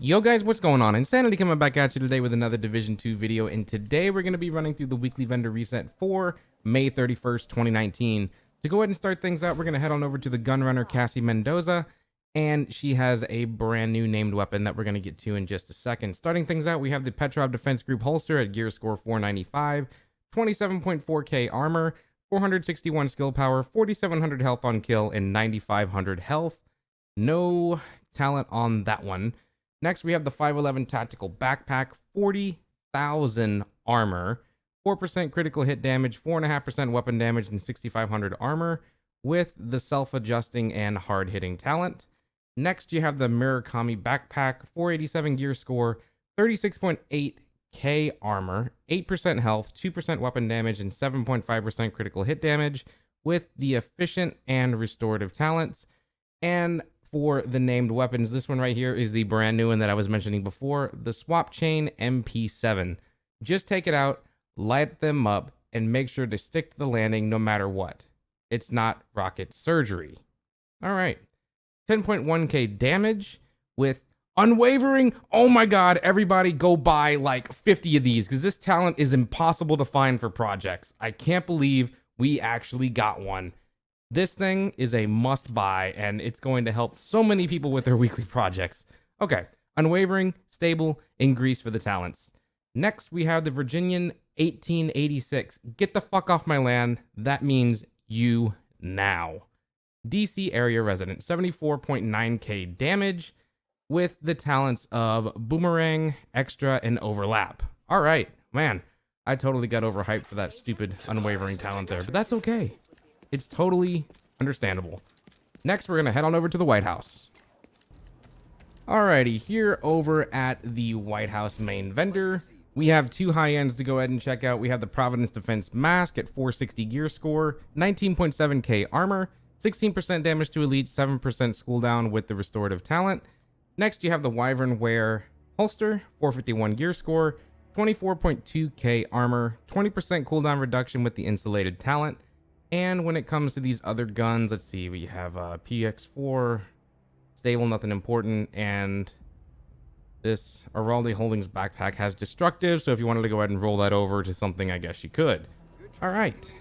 Yo guys, what's going on? Insanity coming back at you today with another Division 2 video, and today we're going to be running through the weekly vendor reset for May 31st, 2019. To go ahead and start things out, we're going to head on over to the gunrunner Cassie Mendoza, and she has a brand new named weapon that we're going to get to in just a second. Starting things out, we have the Petrov Defense Group holster at gear score 495, 27.4k armor, 461 skill power, 4700 health on kill, and 9500 health. No talent on that one. Next, we have the 511 Tactical Backpack, 40,000 armor, 4% critical hit damage, 4.5% weapon damage, and 6,500 armor with the self-adjusting and hard-hitting talent. Next, you have the Murakami Backpack, 487 gear score, 36.8k armor, 8% health, 2% weapon damage, and 7.5% critical hit damage with the efficient and restorative talents. And for the named weapons, this one right here is the brand new one that I was mentioning before, the Swap Chain MP7. Just take it out, light them up, and make sure to stick to the landing no matter what. It's not rocket surgery. All right. 10.1k damage with unwavering. Oh my god, everybody go buy like 50 of these because this talent is impossible to find for projects. I can't believe we actually got one. This thing is a must buy, and it's going to help so many people with their weekly projects. Okay, unwavering, stable, and grease for the talents. Next, we have the Virginian 1886. Get the fuck off my land. That means you now. DC area resident, 74.9k damage with the talents of Boomerang, Extra, and Overlap. All right, man, I totally got overhyped for that stupid unwavering talent there, but that's okay. It's totally understandable. Next, we're going to head on over to the White House. Alrighty, here over at the White House main vendor, we have two high ends to go ahead and check out. We have the Providence Defense Mask at 460 gear score, 19.7k armor, 16% damage to elite, 7% cooldown with the restorative talent. Next, you have the Wyvern Wear holster, 451 gear score, 24.2k armor, 20% cooldown reduction with the insulated talent. And when it comes to these other guns, let's see, we have PX4, stable, nothing important, and this Araldi Holdings backpack has destructive, so if you wanted to go ahead and roll that over to something, I guess you could. All right.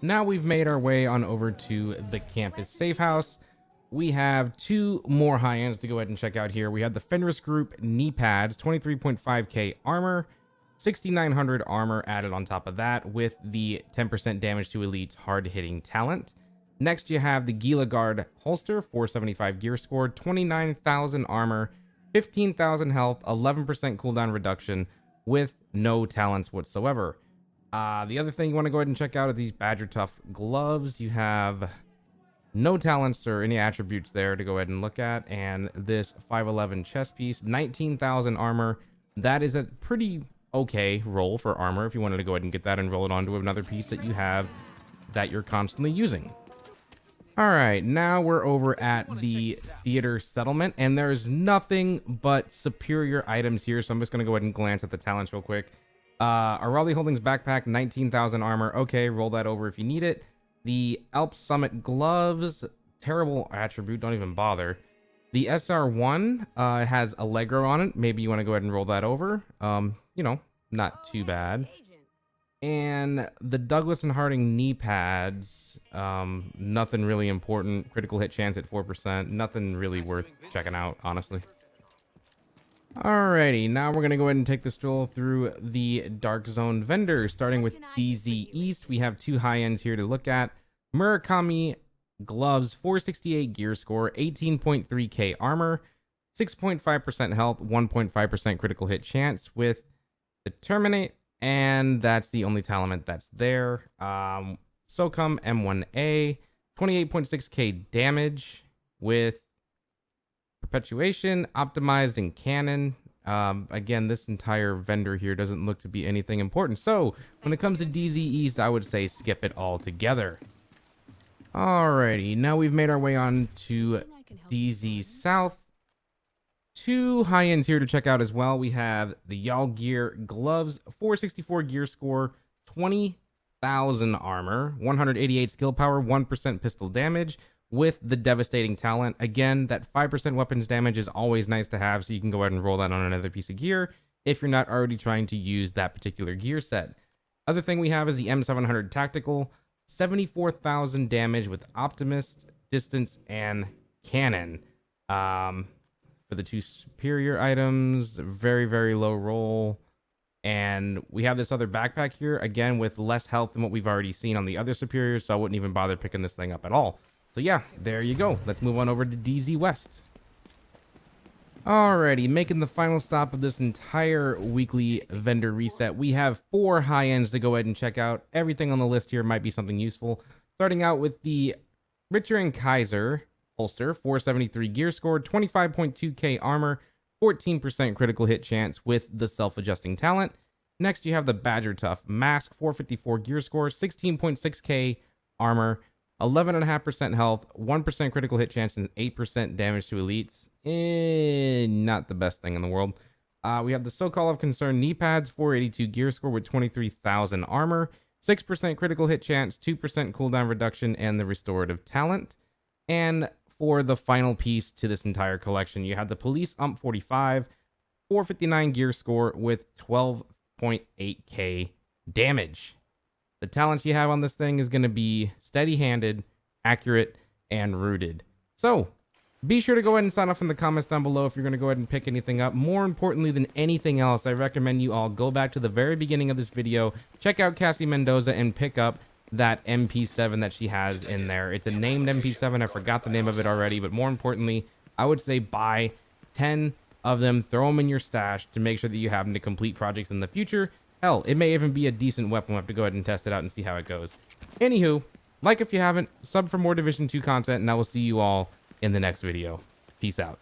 Now we've made our way on over to the campus safe house. We have two more high ends to go ahead and check out here. We have the Fenris Group knee pads, 23.5k armor, 6,900 armor added on top of that with the 10% damage to elite's hard-hitting talent. Next, you have the Gila Guard holster, 475 gear score, 29,000 armor, 15,000 health, 11% cooldown reduction with no talents whatsoever. The other thing you want to go ahead and check out are these Badger Tough gloves. You have no talents or any attributes there to go ahead and look at. And this 511 chest piece, 19,000 armor. That is a pretty okay roll for armor if you wanted to go ahead and get that and roll it onto another piece that you have that you're constantly using. All right, now we're over at the theater settlement, and there's nothing but superior items here, so I'm just going to go ahead and glance at the talents real quick. Araldi Holdings backpack, 19,000 armor. Okay, roll that over if you need it. The Alps Summit gloves, terrible attribute, don't even bother. The SR1 has Allegro on it. Maybe you want to go ahead and roll that over. You know, not too bad. And the Douglas and Harding knee pads, nothing really important. Critical hit chance at 4%. Nothing really worth checking out, honestly. Alrighty, now we're going to go ahead and take the stroll through the Dark Zone vendor. Starting with DZ East, we have two high ends here to look at. Murakami gloves, 468 gear score, 18.3k armor, 6.5% health, 1.5% critical hit chance with Determinate, and that's the only talent that's there. SOCOM M1A, 28.6k damage with Perpetuation, Optimized, and Cannon. Again, this entire vendor here doesn't look to be anything important. So when it comes to DZ East, I would say skip it all together. Alrighty, now we've made our way on to DZ South. Two high ends here to check out as well. We have the Y'all Gear gloves, 464 gear score, 20,000 armor, 188 skill power, 1% pistol damage with the devastating talent. Again, that 5% weapons damage is always nice to have, so you can go ahead and roll that on another piece of gear if you're not already trying to use that particular gear set. Other thing we have is the M700 Tactical, 74,000 damage with Optimist, Distance, and Cannon. For the two superior items, very, very low roll. And we have this other backpack here, again, with less health than what we've already seen on the other superiors, so I wouldn't even bother picking this thing up at all. So yeah, there you go. Let's move on over to DZ West. Alrighty, making the final stop of this entire weekly vendor reset. We have 4 high ends to go ahead and check out. Everything on the list here might be something useful. Starting out with the Richter and Kaiser holster, 473 gear score, 25.2k armor, 14% critical hit chance with the self-adjusting talent. Next, you have the Badger Tough mask, 454 gear score, 16.6k armor, 11.5% health, 1% critical hit chance, and 8% damage to elites. Not the best thing in the world. We have the So Call of Concern knee pads, 482 gear score with 23,000 armor, 6% critical hit chance, 2% cooldown reduction, and the restorative talent. And for the final piece to this entire collection, you have the Police UMP 45, 459 gear score with 12.8k damage. The talents you have on this thing is going to be steady-handed, accurate, and rooted. So, be sure to go ahead and sign off in the comments down below if you're going to go ahead and pick anything up. More importantly than anything else, I recommend you all go back to the very beginning of this video, check out Cassie Mendoza, and pick up that MP7 that she has in there. It's a named MP7. I forgot the name of it already, but more importantly, I would say buy 10 of them, throw them in your stash to make sure that you have them to complete projects in the future. Hell, it may even be a decent weapon. We'll have to go ahead and test it out and see how it goes. Anywho, like if you haven't, sub for more Division 2 content, and I will see you all in the next video. Peace out.